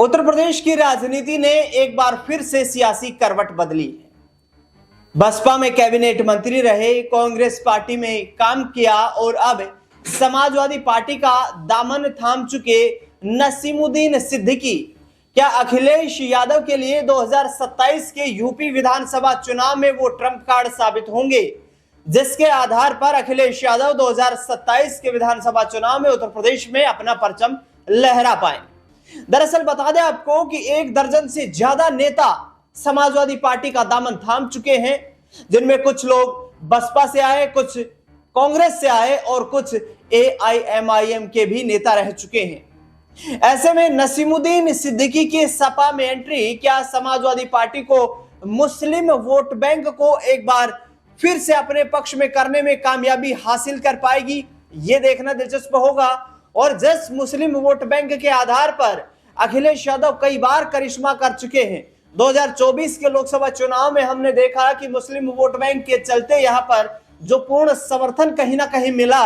उत्तर प्रदेश की राजनीति ने एक बार फिर से सियासी करवट बदली है। बसपा में कैबिनेट मंत्री रहे, कांग्रेस पार्टी में काम किया और अब समाजवादी पार्टी का दामन थाम चुके नसीमुद्दीन सिद्दीकी क्या अखिलेश यादव के लिए 2027 के यूपी विधानसभा चुनाव में वो ट्रम्प कार्ड साबित होंगे, जिसके आधार पर अखिलेश यादव 2027 के विधानसभा चुनाव में उत्तर प्रदेश में अपना परचम लहरा पाए। दरअसल बता दें आपको कि 1 दर्जन से ज्यादा नेता समाजवादी पार्टी का दामन थाम चुके हैं, जिनमें कुछ लोग बसपा से आए, कुछ कांग्रेस से आए और कुछ AIMIM के भी नेता रह चुके हैं। ऐसे में नसीमुद्दीन सिद्दीकी की सपा में एंट्री क्या समाजवादी पार्टी को मुस्लिम वोट बैंक को एक बार फिर से अपने पक्ष में करने में कामयाबी हासिल कर पाएगी, यह देखना दिलचस्प होगा। और जिस मुस्लिम वोट बैंक के आधार पर अखिलेश यादव कई बार करिश्मा कर चुके हैं, 2024 के लोकसभा चुनाव में हमने देखा कि मुस्लिम वोट बैंक के चलते यहां पर जो पूर्ण समर्थन कहीं ना कहीं मिला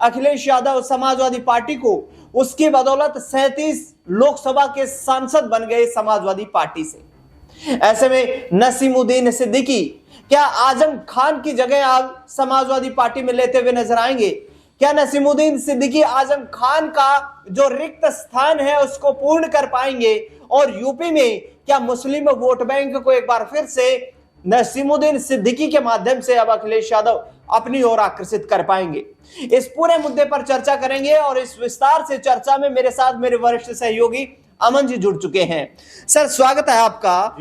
अखिलेश यादव समाजवादी पार्टी को, उसकी बदौलत 37 लोकसभा के सांसद बन गए समाजवादी पार्टी से। ऐसे में नसीमुद्दीन सिद्दीकी क्या आजम खान की जगह आप समाजवादी पार्टी में लेते हुए नजर आएंगे? क्या नसीमुद्दीन सिद्दीकी आजम खान का जो रिक्त स्थान है उसको पूर्ण कर पाएंगे और यूपी में क्या मुस्लिम वोट बैंक को एक बार फिर से नसीमुद्दीन सिद्दीकी के माध्यम से अब अखिलेश यादव अपनी ओर आकर्षित कर पाएंगे? इस पूरे मुद्दे पर चर्चा करेंगे और इस विस्तार से चर्चा में मेरे साथ मेरे वरिष्ठ सहयोगी अमन जी जुड़ चुके हैं। सर, स्वागत है आपका।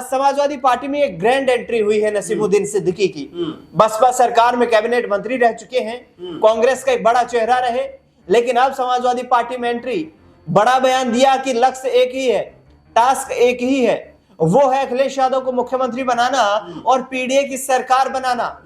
समाजवादी पार्टी में एक ग्रैंड एंट्री हुई है नसीमुद्दीन सिद्दीकी की। बसपा सरकार में कैबिनेट मंत्री रह चुके हैं, कांग्रेस का एक बड़ा चेहरा रहे, लेकिन अब समाजवादी पार्टी में एंट्री, बड़ा बयान दिया कि लक्ष्य एक ही है, टास्क एक ही है, वो है अखिलेश यादव को मुख्यमंत्री बनाना और पीडीए की सरकार बनाना।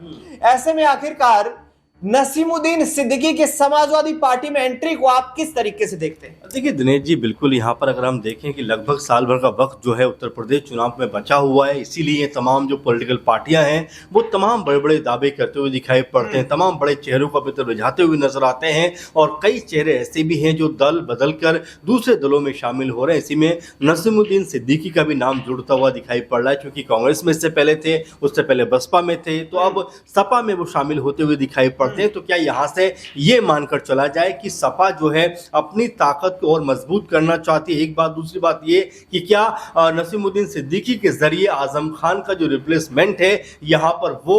ऐसे में आखिरकार नसीमुद्दीन सिद्दीकी के समाजवादी पार्टी में एंट्री को आप किस तरीके से देखते हैं? देखिए दिनेश जी, बिल्कुल यहाँ पर अगर हम देखें कि लगभग साल भर का वक्त जो है उत्तर प्रदेश चुनाव में बचा हुआ है, इसीलिए तमाम जो पॉलिटिकल पार्टियां हैं वो तमाम बड़े बड़े दावे करते हुए दिखाई पड़ते हैं, तमाम बड़े चेहरों को अपनी तरफ रिझाते हुए नजर आते हैं और कई चेहरे ऐसे भी हैं जो दल बदल कर दूसरे दलों में शामिल हो रहे हैं। इसी में नसीमुद्दीन सिद्दीकी का भी नाम जुड़ता हुआ दिखाई पड़ रहा है, क्योंकि कांग्रेस में इससे पहले थे, उससे पहले बसपा में थे, तो अब सपा में वो शामिल होते हुए दिखाई पड़ते हैं। तो क्या यहाँ से ये मानकर चला जाए कि सपा जो है अपनी ताकत को और मजबूत करना चाहती है? एक बात। दूसरी बात ये कि क्या नसीमुद्दीन सिद्दीकी के जरिए आजम खान का जो रिप्लेसमेंट है यहाँ पर वो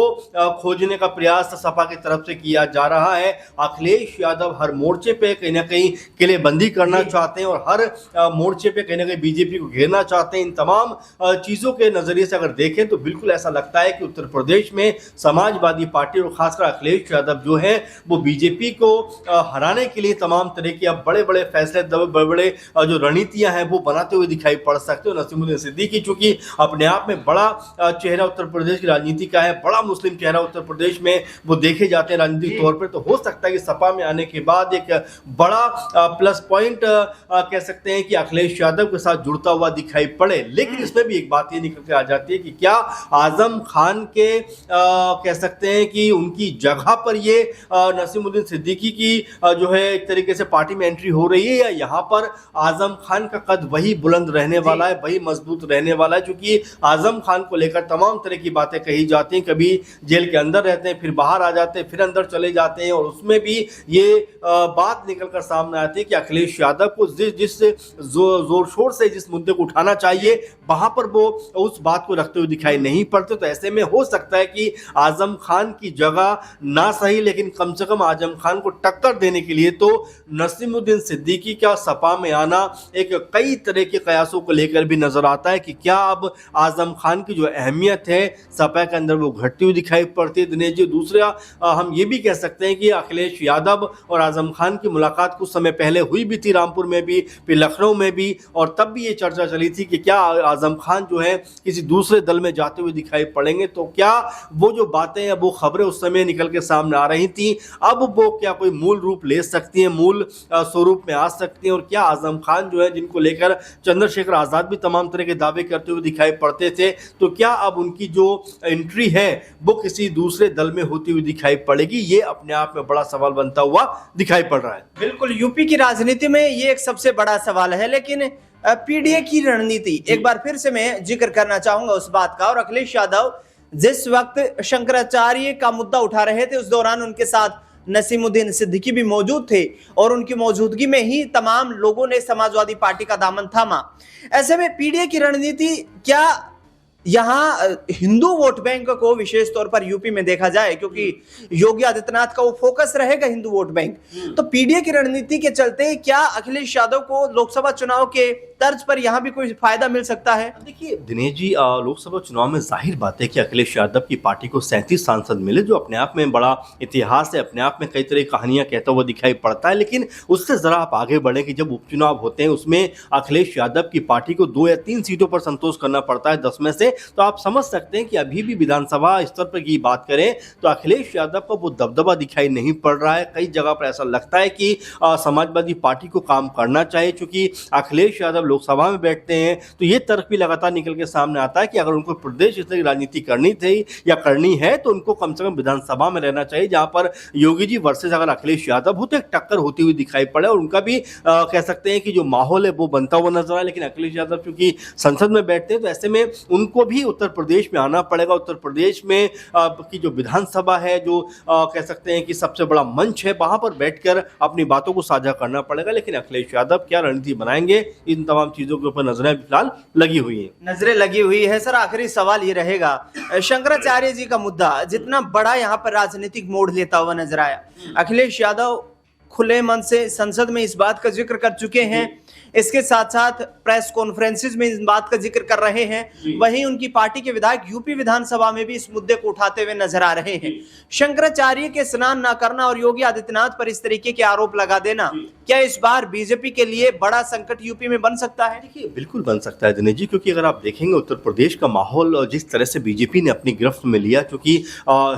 खोजने का प्रयास सपा की तरफ से किया जा रहा है? अखिलेश यादव हर मोर्चे पे कहीं ना कहीं किलेबंदी करना चाहते हैं और हर मोर्चे पे कहीं ना कहीं बीजेपी को घेरना चाहते हैं। इन तमाम चीजों के नजरिए से अगर देखें तो बिल्कुल ऐसा लगता है कि उत्तर प्रदेश में समाजवादी पार्टी और खासकर अखिलेश यादव जो है वो बीजेपी को हराने के लिए तमाम तरह के अब बड़े बड़े फैसले, बड़े बड़े जो रणनीतियां हैं वो बनाते हुए दिखाई पड़ सकते हो। नसीमुद्दीन सिद्दीकी चूंकि अपने आप में बड़ा चेहरा उत्तर प्रदेश की राजनीति का है, बड़ा मुस्लिम चेहरा उत्तर प्रदेश में वो देखे जाते हैं राजनीतिक तौर पर, तो हो सकता है कि सपा में आने के बाद एक बड़ा प्लस पॉइंट कह सकते हैं कि अखिलेश यादव के साथ जुड़ता हुआ दिखाई पड़े। लेकिन इसमें भी एक बात ये निकल के आ जाती है कि क्या आजम खान के कह सकते हैं कि उनकी जगह पर ये नसीमुद्दीन सिद्दीकी की जो है एक तरीके से पार्टी में एंट्री हो रही है, या यहाँ पर आजम खान का कद वही बुलंद रहने वाला है, वही मजबूत रहने वाला है? क्योंकि आजम खान को लेकर तमाम तरह की बातें कही जाती हैं, कभी जेल के अंदर रहते हैं, फिर बाहर आ जाते हैं, फिर अंदर चले जाते हैं, और उसमें भी ये बात निकलकर सामने आती है कि अखिलेश यादव को जिस जोर शोर से जिस मुद्दे को उठाना चाहिए वहां पर वो उस बात को रखते हुए दिखाई नहीं पड़ते। तो ऐसे में हो सकता है कि आजम खान की जगह ना सही, लेकिन कम से कम आजम खान को टक्कर देने के लिए तो नसीमुद्दीन सिद्दीकी का सपा में आना एक कई तरह के कयासों को लेकर भी नजर आता है कि क्या अब आजम खान की जो अहमियत है सपा के अंदर वो घटती हुई दिखाई पड़ती है। दिनेश जी, दूसरा हम ये भी कह सकते हैं कि अखिलेश यादव और आजम खान की मुलाकात कुछ समय पहले हुई भी थी, रामपुर में भी, फिर लखनऊ में भी, और तब भी ये चर्चा चली थी कि क्या आजम खान जो है किसी दूसरे दल में जाते हुए दिखाई पड़ेंगे। तो क्या वो जो बातें या वो खबरें उस समय निकल के सामने आ रही थी, अब वो क्या कोई मूल रूप ले सकती हैं, मूल स्वरूप में आ सकती हैं? और क्या आजम खान जो है, जिनको लेकर चंद्रशेखर आजाद भी तमाम तरह के दावे करते हुए दिखाई पड़ते थे, तो क्या अब उनकी जो एंट्री है वो किसी दूसरे दल में होती हुई दिखाई पड़ेगी? ये अपने आप में बड़ा सवाल बनता हुआ दिखाई पड़ रहा है। बिल्कुल, यूपी की राजनीति में ये एक सबसे बड़ा सवाल है। लेकिन पीडीए की रणनीति, एक बार फिर से मैं जिक्र करना चाहूंगा उस बात का। और अखिलेश यादव जिस वक्त शंकराचार्य का मुद्दा उठा रहे थे, उस दौरान उनके साथ नसीमुद्दीन सिद्दीकी भी मौजूद थे और उनकी मौजूदगी में ही तमाम लोगों ने समाजवादी पार्टी का दामन थामा। ऐसे में पीडीए की रणनीति क्या यहां हिंदू वोट बैंक को विशेष तौर पर यूपी में देखा जाए, क्योंकि योगी आदित्यनाथ का वो फोकस रहेगा हिंदू वोट बैंक, तो पीडीए की रणनीति के चलते क्या अखिलेश यादव को लोकसभा चुनाव के तर्ज पर यहां भी कोई फायदा मिल सकता है? देखिए दिनेश जी, लोकसभा चुनाव में जाहिर बात है कि अखिलेश यादव की पार्टी को 37 सांसद मिले, जो अपने आप में बड़ा इतिहास है, अपने आप में कई तरह की कहानियां कहता हुआ दिखाई पड़ता है। लेकिन उससे जरा आप आगे बढ़े कि जब उपचुनाव होते हैं उसमें अखिलेश यादव की पार्टी को 2 या 3 सीटों पर संतोष करना पड़ता है 10 में से, तो आप समझ सकते हैं कि अभी भी विधानसभा स्तर पर की बात करें तो अखिलेश यादव को वो दबदबा दिखाई नहीं पड़ रहा है। कई जगह पर ऐसा लगता है कि समाजवादी पार्टी को काम करना चाहिए, क्योंकि अखिलेश यादव लोकसभा में बैठते हैं तो ये तर्क भी लगातार निकल के सामने आता है कि अगर उनको प्रदेश स्तर की राजनीति करनी थी या करनी है तो उनको कम से कम विधानसभा में रहना चाहिए, जहां पर योगी जी वर्सेस अगर अखिलेश यादव हो तो एक टक्कर होती हुई दिखाई पड़े। और उनका भी कह सकते हैं कि जो माहौल है वो बनता हुआ नजर आए। लेकिन अखिलेश यादव क्योंकि संसद में बैठते हैं तो ऐसे में उनको भी उत्तर प्रदेश में आना पड़ेगा। उत्तर प्रदेश में की जो विधानसभा है, जो कह सकते हैं कि सबसे बड़ा मंच है, वहां पर बैठकर अपनी बातों को साझा करना पड़ेगा। लेकिन अखिलेश यादव क्या रणनीति बनाएंगे, इन तमाम चीजों के ऊपर नजरें फिलहाल लगी हुई हैं। नजरें लगी हुई है। सर, आखिरी सवाल ये रहेगा, शंकराचार्य जी का मुद्दा जितना बड़ा यहाँ पर राजनीतिक मोड़ लेता हुआ नजर आया, अखिलेश यादव खुले मन से संसद में इस बात का जिक्र कर चुके हैं, इसके साथ साथ प्रेस कॉन्फ्रेंसेस में इस बात का जिक्र कर रहे हैं। वहीं उनकी पार्टी के विधायक यूपी विधानसभा में भी इस मुद्दे को उठाते हुए नजर आ रहे हैं। शंकराचार्य के स्नान न करना और योगी आदित्यनाथ पर इस तरीके के आरोप लगा देना, क्या इस बार बीजेपी के लिए बड़ा संकट यूपी में बन सकता है? देखिए, बिल्कुल बन सकता है दिनेश जी, क्योंकि अगर आप देखेंगे उत्तर प्रदेश का माहौल जिस तरह से बीजेपी ने अपनी गिरफ्त में लिया, क्योंकि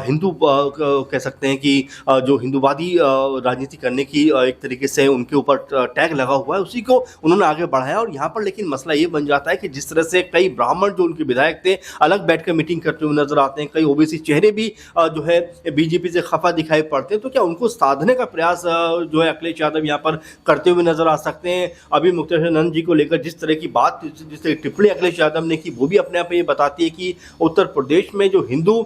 हिंदू कह सकते हैं कि जो हिंदूवादी राजनीति करने की एक तरीके से उनके ऊपर टैग लगा हुआ है, उसी को उन्होंने आगे बढ़ाया। और यहाँ पर लेकिन मसला ये बन जाता है कि जिस तरह से कई ब्राह्मण जो उनके विधायक थे अलग बैठकर मीटिंग करते हुए नजर आते हैं, कई ओबीसी चेहरे भी जो है बीजेपी से खफा दिखाई पड़ते हैं, तो क्या उनको साधने का प्रयास जो है अखिलेश यादव यहाँ पर करते हुए नजर आ सकते हैं? अभी मुक्तेश्वर नंद जी को लेकर जिस तरह की बात, जिस तरह की टिप्पणी अखिलेश यादव ने की, वो भी अपने आप में ये बताती है कि उत्तर प्रदेश में जो हिंदू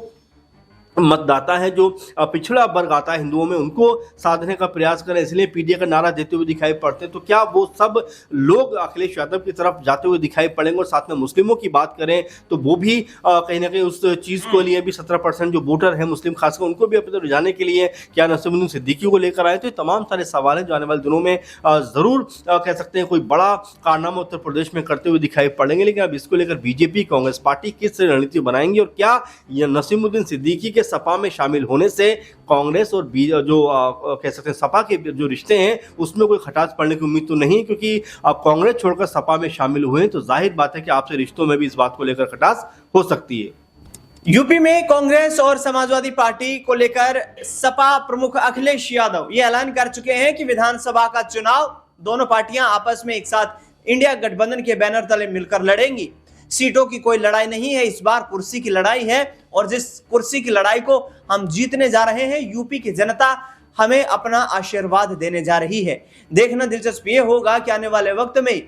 मतदाता है, जो पिछड़ा वर्ग आता है हिंदुओं में, उनको साधने का प्रयास करें, इसलिए पीडीए का नारा देते हुए दिखाई पड़ते हैं। तो क्या वो सब लोग अखिलेश यादव की तरफ जाते हुए दिखाई पड़ेंगे? और साथ में मुस्लिमों की बात करें तो वो भी कहीं ना कहीं उस चीज़ को लिए भी 17% जो वोटर है मुस्लिम खासकर, उनको भी अपनी तरफ जाने के लिए क्या नसीमुद्दीन सिद्दीकी को लेकर आए? तो ये तमाम सारे सवाल हैं जो आने वाले दिनों में ज़रूर कह सकते हैं कोई बड़ा कारनामा उत्तर प्रदेश में करते हुए दिखाई पड़ेंगे। लेकिन अब इसको लेकर बीजेपी, कांग्रेस पार्टी किस रणनीति बनाएंगी, और क्या नसीमुद्दीन सिद्दीकी के सपा में शामिल होने से कांग्रेस और जो कह सकते हैं सपा के जो रिश्ते हैं उसमें कोई खटास पड़ने की उम्मीद तो नहीं, क्योंकि आप कांग्रेस छोड़कर सपा में शामिल हुए हैं तो जाहिर बात है कि आपसे रिश्तों में भी इस बात को लेकर खटास हो सकती है। यूपी में कांग्रेस और समाजवादी पार्टी को लेकर सपा प्रमुख अखिलेश यादव ये ऐलान कर चुके हैं कि विधानसभा का चुनाव दोनों पार्टियां आपस में एक साथ इंडिया गठबंधन के बैनर तले मिलकर लड़ेंगी। सीटों की कोई लड़ाई नहीं है, इस बार कुर्सी की लड़ाई है, और जिस कुर्सी की लड़ाई को हम जीतने जा रहे हैं, यूपी की जनता हमें अपना आशीर्वाद देने जा रही है। देखना दिलचस्प ये होगा कि आने वाले वक्त में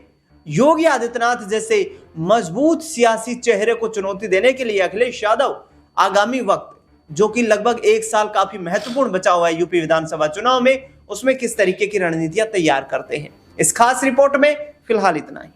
योगी आदित्यनाथ जैसे मजबूत सियासी चेहरे को चुनौती देने के लिए अखिलेश यादव आगामी वक्त, जो कि लगभग 1 साल काफी महत्वपूर्ण बचा हुआ है यूपी विधानसभा चुनाव में, उसमें किस तरीके की रणनीतियां तैयार करते हैं। इस खास रिपोर्ट में फिलहाल इतना ही।